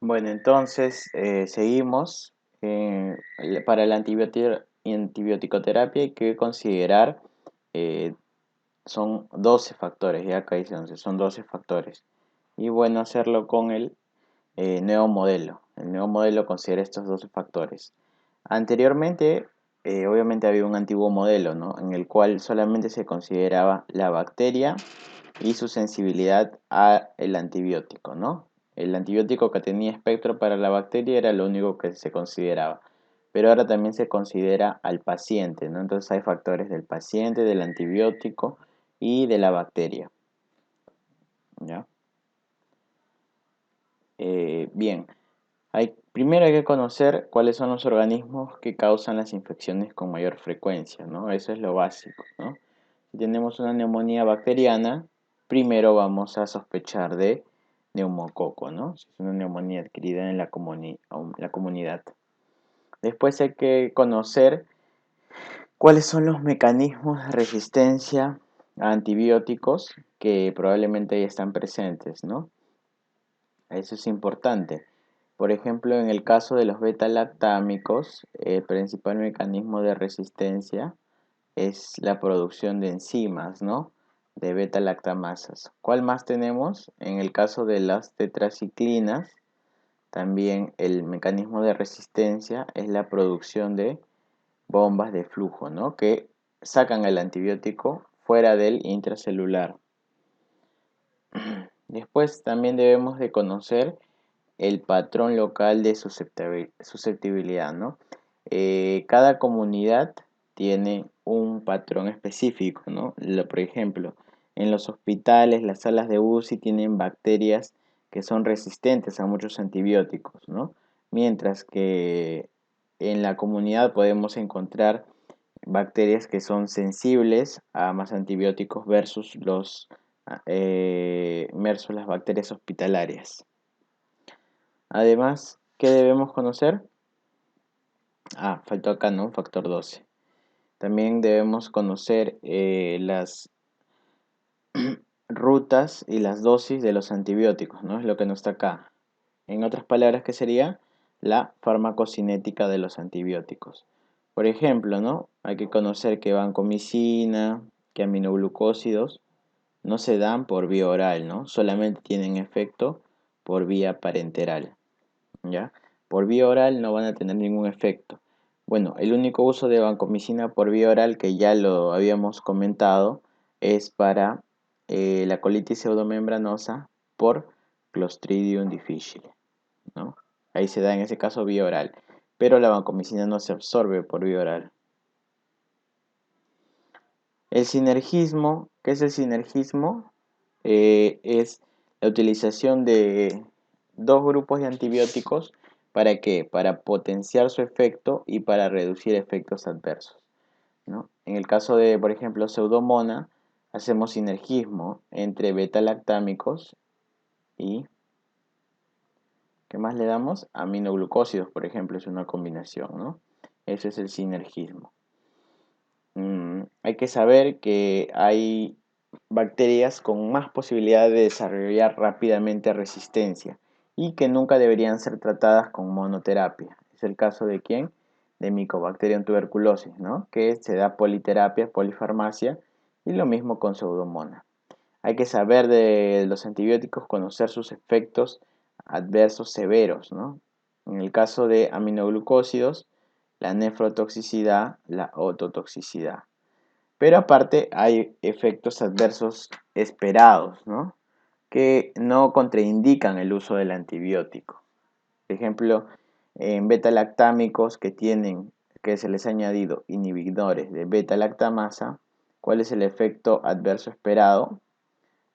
Bueno, entonces seguimos. Para la antibioticoterapia hay que considerar, eh, son 12 factores, ya acá dice 11, son 12 factores. Y bueno, hacerlo con el nuevo modelo. El nuevo modelo considera estos 12 factores. Anteriormente, obviamente había un antiguo modelo, ¿no? En el cual solamente se consideraba la bacteria y su sensibilidad al antibiótico, ¿no? El antibiótico que tenía espectro para la bacteria era lo único que se consideraba. Pero ahora también se considera al paciente, ¿no? Entonces hay factores del paciente, del antibiótico y de la bacteria, ¿ya? Bien, primero hay que conocer cuáles son los organismos que causan las infecciones con mayor frecuencia, ¿no? Eso es lo básico, ¿no? Si tenemos una neumonía bacteriana, primero vamos a sospechar de neumococo, ¿no? Si es una neumonía adquirida en la comunidad. Después hay que conocer cuáles son los mecanismos de resistencia a antibióticos que probablemente ya están presentes, ¿no? Eso es importante. Por ejemplo, en el caso de los beta-lactámicos, el principal mecanismo de resistencia es la producción de enzimas, ¿no? De beta-lactamasas. ¿Cuál más tenemos? En el caso de las tetraciclinas, también el mecanismo de resistencia es la producción de bombas de flujo, ¿no? Que sacan el antibiótico fuera del intracelular. Después también debemos de conocer el patrón local de susceptibilidad, ¿no? Cada comunidad tiene un patrón específico, ¿no? Por ejemplo, en los hospitales, las salas de UCI tienen bacterias que son resistentes a muchos antibióticos, ¿no? Mientras que en la comunidad podemos encontrar bacterias que son sensibles a más antibióticos versus las bacterias hospitalarias. Además, ¿qué debemos conocer? Faltó acá, ¿no? Factor 12. También debemos conocer las rutas y las dosis de los antibióticos, ¿no? Es lo que no está acá. En otras palabras, ¿qué sería? La farmacocinética de los antibióticos. Por ejemplo, ¿no? Hay que conocer que vancomicina, que aminoglucósidos no se dan por vía oral, ¿no? Solamente tienen efecto por vía parenteral. ¿Ya? Por vía oral no van a tener ningún efecto. Bueno, el único uso de vancomicina por vía oral, que ya lo habíamos comentado, es para la colitis pseudomembranosa por Clostridium difficile, ¿no? Ahí se da en ese caso vía oral, pero la vancomicina no se absorbe por vía oral. El sinergismo, ¿qué es el sinergismo? Es la utilización de dos grupos de antibióticos. ¿Para qué? Para potenciar su efecto y para reducir efectos adversos, ¿no? En el caso de, por ejemplo, Pseudomonas, hacemos sinergismo entre beta-lactámicos y, ¿qué más le damos? Aminoglucósidos, por ejemplo, es una combinación, ¿no? Ese es el sinergismo. Hay que saber que hay bacterias con más posibilidad de desarrollar rápidamente resistencia y que nunca deberían ser tratadas con monoterapia. Es el caso de quién? De Mycobacterium tuberculosis, ¿no? Que se da politerapia, polifarmacia y lo mismo con Pseudomonas. Hay que saber de los antibióticos, conocer sus efectos adversos severos, ¿no? En el caso de aminoglucósidos, la nefrotoxicidad, la ototoxicidad. Pero aparte hay efectos adversos esperados, ¿no? Que no contraindican el uso del antibiótico. Por ejemplo, en beta-lactámicos que se les ha añadido inhibidores de beta-lactamasa, ¿cuál es el efecto adverso esperado?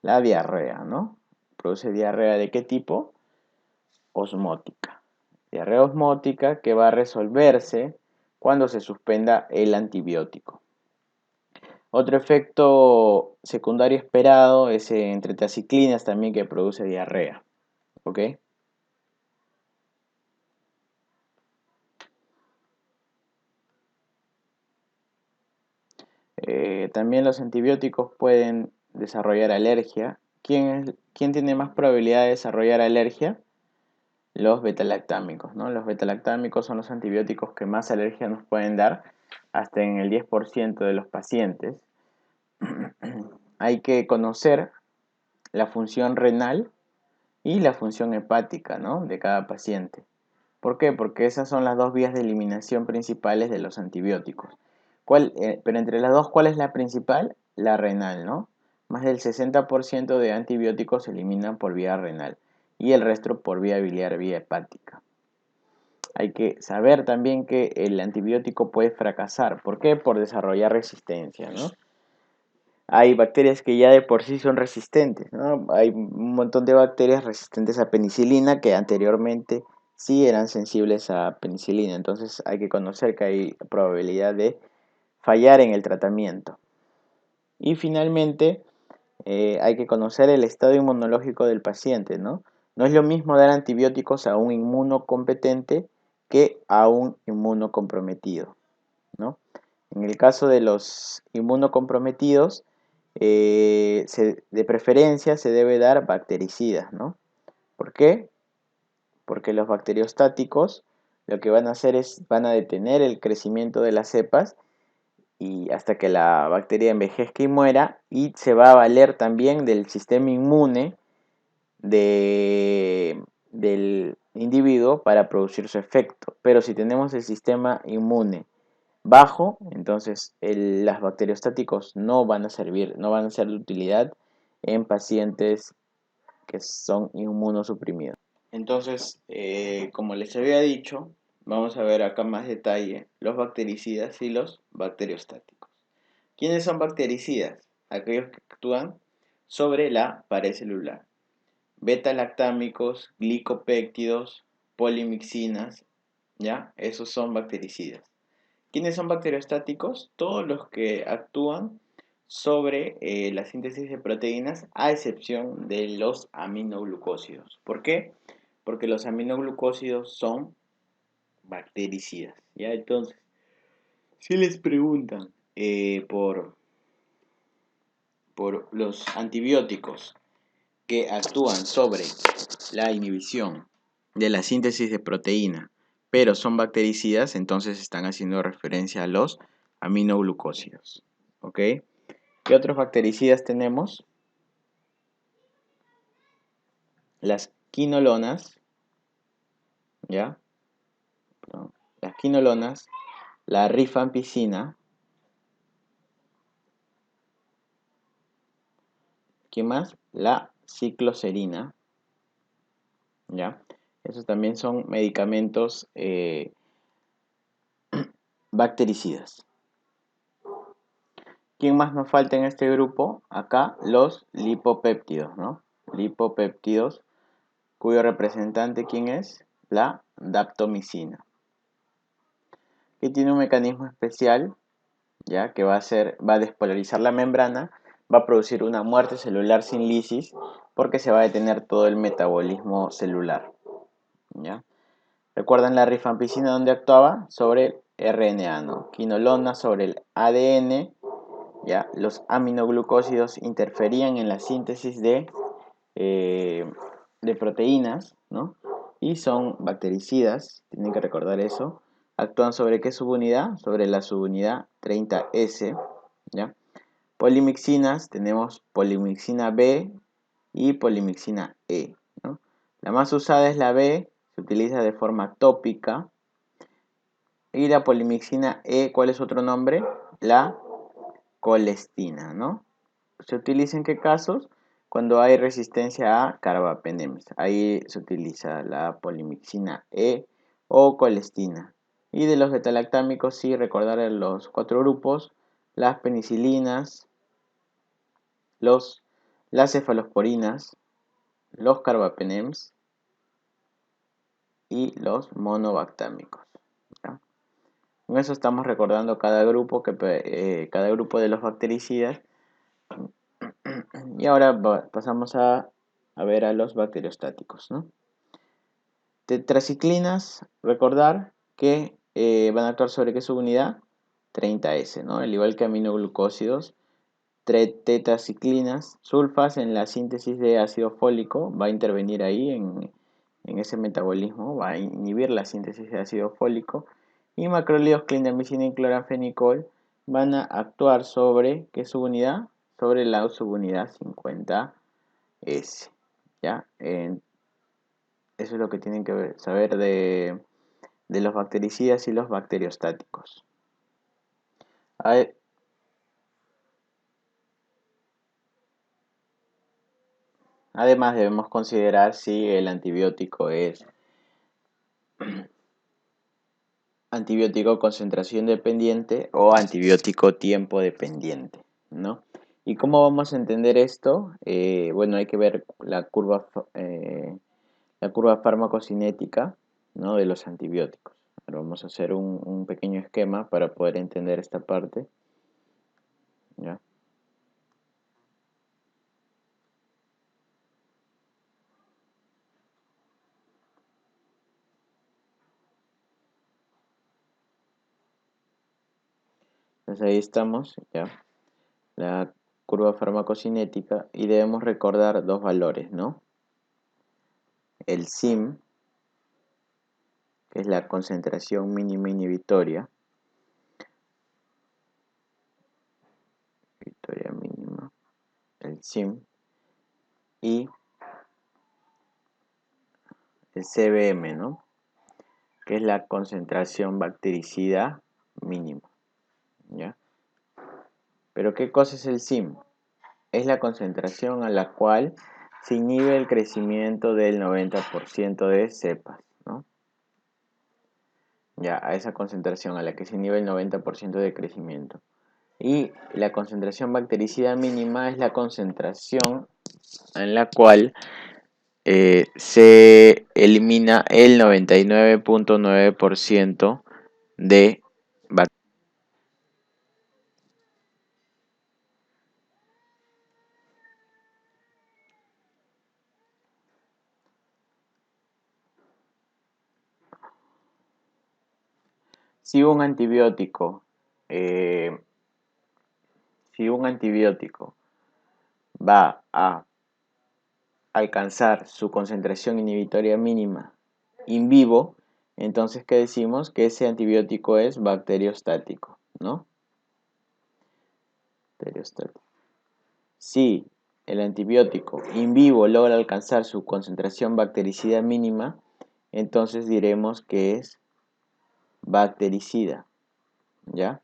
La diarrea, ¿no? Produce diarrea ¿de qué tipo? Osmótica. Diarrea osmótica que va a resolverse cuando se suspenda el antibiótico. Otro efecto secundario esperado es entre tetraciclinas también que produce diarrea. ¿Ok? También los antibióticos pueden desarrollar alergia. ¿Quién tiene más probabilidad de desarrollar alergia? los betalactámicos, ¿no? Los betalactámicos son los antibióticos que más alergia nos pueden dar, hasta en el 10% de los pacientes. Hay que conocer la función renal y la función hepática, ¿no?, de cada paciente. ¿Por qué? Porque esas son las dos vías de eliminación principales de los antibióticos. Pero entre las dos, ¿cuál es la principal? La renal, ¿no? Más del 60% de antibióticos se eliminan por vía renal y el resto por vía biliar, vía hepática. Hay que saber también que el antibiótico puede fracasar. ¿Por qué? Por desarrollar resistencia, ¿no? Hay bacterias que ya de por sí son resistentes, ¿no? Hay un montón de bacterias resistentes a penicilina que anteriormente sí eran sensibles a penicilina. Entonces hay que conocer que hay probabilidad de fallar en el tratamiento. Y finalmente hay que conocer el estado inmunológico del paciente, ¿no? No es lo mismo dar antibióticos a un inmunocompetente que a un inmunocomprometido, ¿no? En el caso de los inmunocomprometidos, de preferencia se debe dar bactericidas, ¿no? ¿Por qué? Porque los bacteriostáticos lo que van a hacer es, van a detener el crecimiento de las cepas y hasta que la bacteria envejezca y muera, y se va a valer también del sistema inmune del individuo para producir su efecto. Pero si tenemos el sistema inmune bajo, entonces los bacteriostáticos no van a servir, no van a ser de utilidad en pacientes que son inmunosuprimidos. Entonces, como les había dicho, vamos a ver acá más detalle los bactericidas y los bacteriostáticos. ¿Quiénes son bactericidas? Aquellos que actúan sobre la pared celular. Beta-lactámicos, glicopéptidos, polimixinas, ¿ya? Esos son bactericidas. ¿Quiénes son bacteriostáticos? Todos los que actúan sobre la síntesis de proteínas, a excepción de los aminoglucósidos. ¿Por qué? Porque los aminoglucósidos son bactericidas. ¿Ya? Entonces, si les preguntan por los antibióticos que actúan sobre la inhibición de la síntesis de proteína, pero son bactericidas, entonces están haciendo referencia a los aminoglucósidos. ¿Ok? ¿Qué otros bactericidas tenemos? Las quinolonas, ¿ya? Perdón. Las quinolonas, la rifampicina, ¿qué más? La cicloserina, ¿ya? Esos también son medicamentos bactericidas. ¿Quién más nos falta en este grupo? Acá los lipopéptidos, ¿no? Lipopéptidos, cuyo representante, ¿quién es? La daptomicina, que tiene un mecanismo especial, ya que va a despolarizar la membrana, va a producir una muerte celular sin lisis, porque se va a detener todo el metabolismo celular, ¿ya? ¿Recuerdan la rifampicina donde actuaba? Sobre el RNA, ¿no? Quinolona sobre el ADN. ¿Ya? Los aminoglucósidos interferían en la síntesis de proteínas, ¿no? Y son bactericidas, tienen que recordar eso. Actúan sobre qué subunidad? Sobre la subunidad 30S, ¿ya? Polimixinas, tenemos polimixina B y polimixina E, ¿no? La más usada es la B, se utiliza de forma tópica. Y la polimixina E, ¿cuál es otro nombre? La colestina, ¿no? ¿Se utiliza en qué casos? Cuando hay resistencia a carbapenems. Ahí se utiliza la polimixina E o colestina. Y de los betalactámicos, sí, recordar los 4 grupos: las penicilinas, las cefalosporinas, los carbapenems y los monobactámicos, ¿ya? Con eso estamos recordando cada grupo de los bactericidas. Y ahora pasamos a ver a los bacteriostáticos, ¿no? Tetraciclinas, recordar que van a actuar sobre qué subunidad? 30S, ¿no? Al igual que aminoglucósidos, tetraciclinas, sulfas en la síntesis de ácido fólico, va a intervenir ahí en ese metabolismo, va a inhibir la síntesis de ácido fólico, y macrólidos clindamicina y cloranfenicol van a actuar sobre, ¿qué subunidad? Sobre la subunidad 50S, ¿ya? Eso es lo que tienen que saber de los bactericidas y los bacteriostáticos. Además, debemos considerar si el antibiótico es antibiótico concentración dependiente o antibiótico tiempo dependiente, ¿no? ¿Y cómo vamos a entender esto? Bueno, hay que ver la curva farmacocinética, ¿no? De los antibióticos. Ahora vamos a hacer un pequeño esquema para poder entender esta parte, ¿ya? Entonces ahí estamos, ¿ya? La curva farmacocinética, y debemos recordar dos valores, ¿no? El SIM, que es la concentración mínima inhibitoria, mínima, el SIM, y el CBM, ¿no? Que es la concentración bactericida mínima, ¿ya? Pero ¿qué cosa es el SIM? Es la concentración a la cual se inhibe el crecimiento del 90% de cepas, ¿no? Ya, a esa concentración a la que se inhibe el 90% de crecimiento. Y la concentración bactericida mínima es la concentración en la cual se elimina el 99.9% de bacterias. Si un antibiótico, eh, si un antibiótico va a alcanzar su concentración inhibitoria mínima in vivo, entonces ¿qué decimos? Que ese antibiótico es bacteriostático, ¿no? Bacteriostático. Si el antibiótico in vivo logra alcanzar su concentración bactericida mínima, entonces diremos que es bactericida, ¿ya?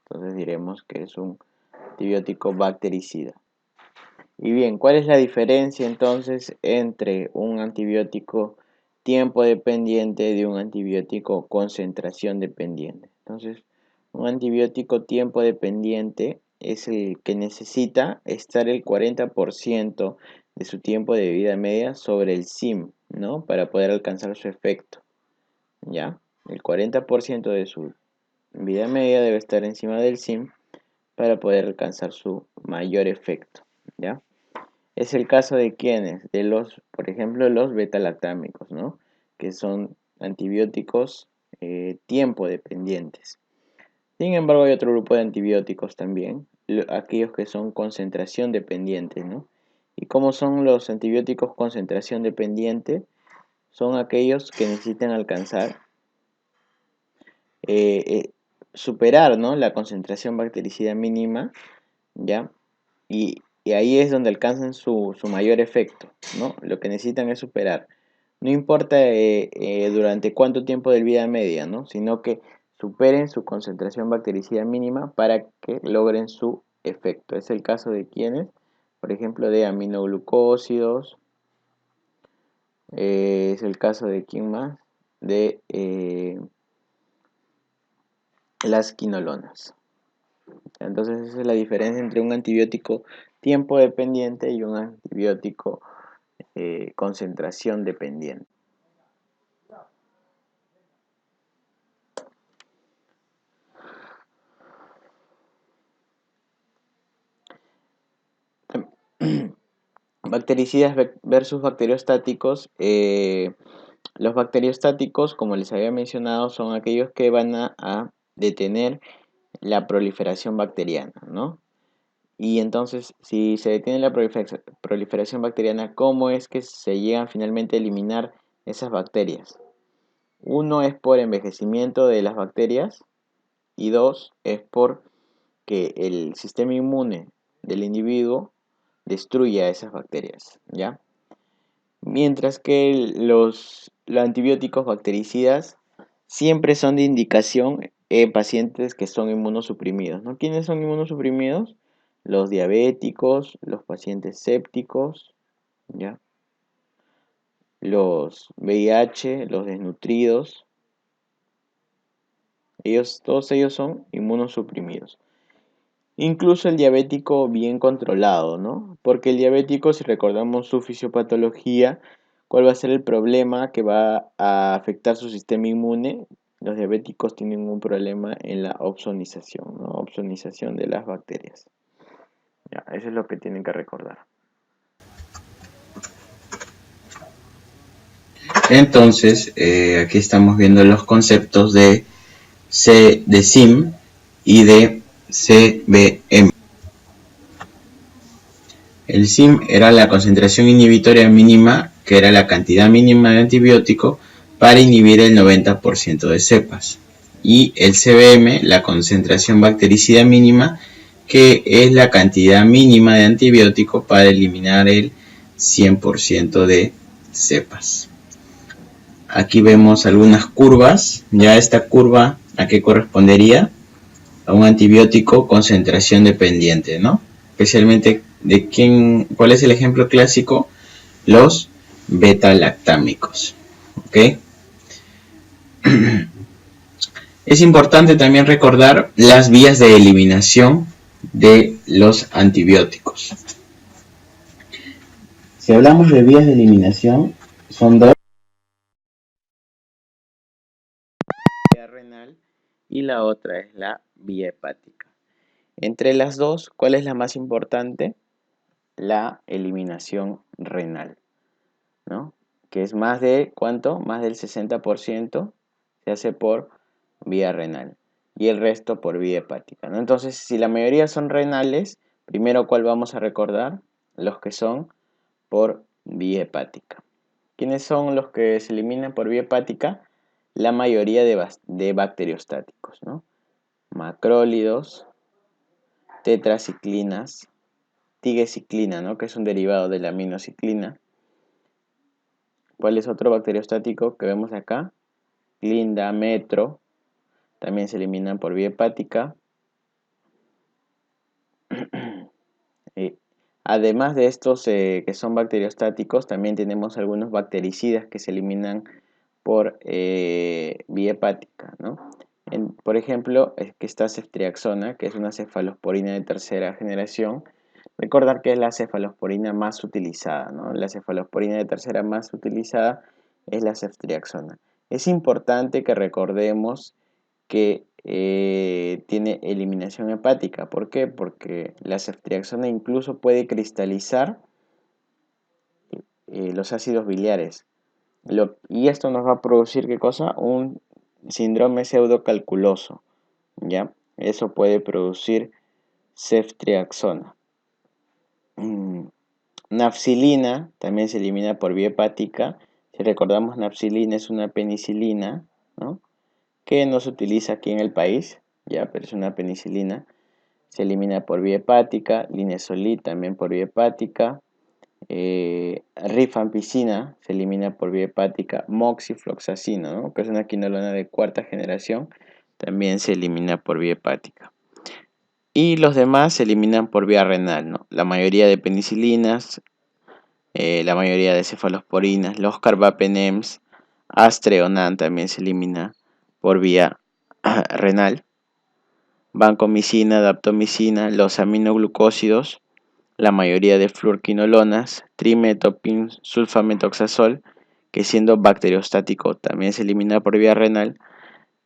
Entonces diremos que es un antibiótico bactericida. Y bien, ¿cuál es la diferencia entonces entre un antibiótico tiempo dependiente de un antibiótico concentración dependiente? Entonces, un antibiótico tiempo dependiente es el que necesita estar el 40% de su tiempo de vida media sobre el SIM, ¿no? Para poder alcanzar su efecto, ¿ya? El 40% de su vida media debe estar encima del SIM para poder alcanzar su mayor efecto, ¿ya? Es el caso de quienes, de los, por ejemplo, los beta-lactámicos, ¿no? Que son antibióticos tiempo dependientes. Sin embargo, hay otro grupo de antibióticos también, aquellos que son concentración dependientes, ¿no? ¿Y cómo son los antibióticos concentración dependiente? Son aquellos que necesitan alcanzar, eh, eh, superar, ¿no? La concentración bactericida mínima, ¿ya? Y ahí es donde alcanzan su mayor efecto, ¿no? Lo que necesitan es superar. No importa durante cuánto tiempo de vida media, ¿no? Sino que superen su concentración bactericida mínima para que logren su efecto. Es el caso de quienes, por ejemplo, de aminoglucósidos, es el caso de quién más, de las quinolonas. Entonces esa es la diferencia entre un antibiótico tiempo dependiente y un antibiótico concentración dependiente. Bactericidas versus bacteriostáticos. Los bacteriostáticos, como les había mencionado, son aquellos que van a detener la proliferación bacteriana, ¿no? Y entonces, si se detiene la proliferación bacteriana, ¿cómo es que se llegan finalmente a eliminar esas bacterias? Uno es por envejecimiento de las bacterias y dos es por que el sistema inmune del individuo destruya esas bacterias, ¿ya? Mientras que los antibióticos bactericidas siempre son de indicación en pacientes que son inmunosuprimidos, ¿no? ¿Quiénes son inmunosuprimidos? Los diabéticos, los pacientes sépticos, ¿ya? Los VIH, los desnutridos, todos ellos son inmunosuprimidos. Incluso el diabético bien controlado, ¿no? Porque el diabético, si recordamos su fisiopatología, ¿cuál va a ser el problema que va a afectar su sistema inmune? Los diabéticos tienen un problema en la opsonización, ¿no? Opsonización de las bacterias. Ya, eso es lo que tienen que recordar. Entonces, aquí estamos viendo los conceptos de SIM y de CBM. El SIM era la concentración inhibitoria mínima, que era la cantidad mínima de antibiótico para inhibir el 90% de cepas. Y el CBM, la concentración bactericida mínima, que es la cantidad mínima de antibiótico para eliminar el 100% de cepas. Aquí vemos algunas curvas. Ya esta curva, ¿a qué correspondería? A un antibiótico concentración dependiente, ¿no? Especialmente de ¿cuál es el ejemplo clásico? Los beta-lactámicos, ¿ok? Es importante también recordar las vías de eliminación de los antibióticos. Si hablamos de vías de eliminación, son dos. Vía renal y la otra es la vía hepática. Entre las dos, ¿cuál es la más importante? La eliminación renal, ¿no? Que es más de, ¿cuánto? Más del 60% se hace por vía renal y el resto por vía hepática, ¿no? Entonces, si la mayoría son renales, primero, ¿cuál vamos a recordar? Los que son por vía hepática. ¿Quiénes son los que se eliminan por vía hepática? La mayoría de bacteriostáticos, ¿no? Macrólidos, tetraciclinas, tigeciclina, ¿no? Que es un derivado de la aminociclina. ¿Cuál es otro bacteriostático que vemos acá? Glinda, metro, también se eliminan por vía hepática. Además de estos que son bacteriostáticos, también tenemos algunos bactericidas que se eliminan por vía hepática, ¿no? Por ejemplo, es que está ceftriaxona, que es una cefalosporina de tercera generación. Recordar que es la cefalosporina más utilizada, ¿no? La cefalosporina de tercera más utilizada es la ceftriaxona. Es importante que recordemos que tiene eliminación hepática. ¿Por qué? Porque la ceftriaxona incluso puede cristalizar los ácidos biliares. Y esto nos va a producir, ¿qué cosa? Un síndrome pseudocalculoso, ¿ya? Eso puede producir ceftriaxona. Nafcilina también se elimina por vía hepática. Si recordamos, nafcilina es una penicilina, ¿no? Que no se utiliza aquí en el país, ya, pero es una penicilina. Se elimina por vía hepática. Linezolid también por vía hepática. Rifampicina se elimina por vía hepática. Moxifloxacino, ¿no? Que es una quinolona de cuarta generación, también se elimina por vía hepática. Y los demás se eliminan por vía renal, ¿no? La mayoría de penicilinas, la mayoría de cefalosporinas, los carbapenems, Astreonan también se elimina por vía renal. Vancomicina, daptomicina, los aminoglucósidos, la mayoría de fluorquinolonas, trimetopin, sulfametoxazol, que siendo bacteriostático también se elimina por vía renal,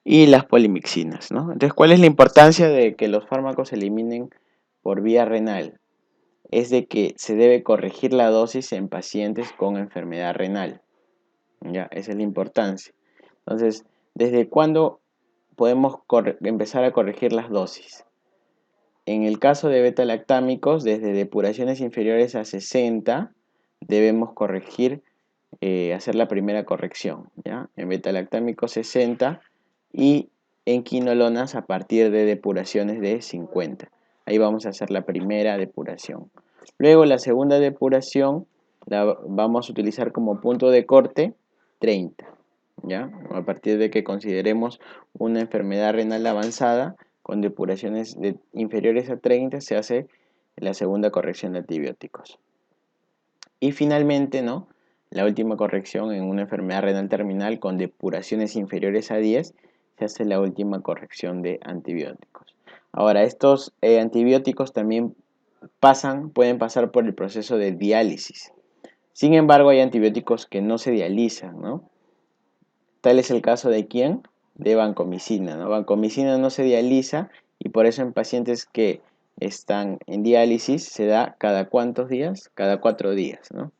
y las polimixinas, ¿no? Entonces, ¿cuál es la importancia de que los fármacos se eliminen por vía renal? Es de que se debe corregir la dosis en pacientes con enfermedad renal. Ya, esa es la importancia. Entonces, ¿desde cuándo podemos empezar a corregir las dosis? en el caso de beta-lactámicos, desde depuraciones inferiores a 60, debemos corregir, hacer la primera corrección, ¿ya? En beta-lactámicos 60 y en quinolonas a partir de depuraciones de 50. Ahí vamos a hacer la primera depuración. Luego la segunda depuración la vamos a utilizar como punto de corte 30, ¿ya? A partir de que consideremos una enfermedad renal avanzada con depuraciones inferiores a 30 se hace la segunda corrección de antibióticos. Y finalmente, ¿no? La última corrección en una enfermedad renal terminal con depuraciones inferiores a 10 se hace la última corrección de antibióticos. Ahora, estos antibióticos también pueden pasar por el proceso de diálisis. Sin embargo, hay antibióticos que no se dializan, ¿no? Tal es el caso de ¿quién? De vancomicina, ¿no? Vancomicina no se dializa y por eso en pacientes que están en diálisis se da cada ¿cuántos días? Cada 4 días, ¿no?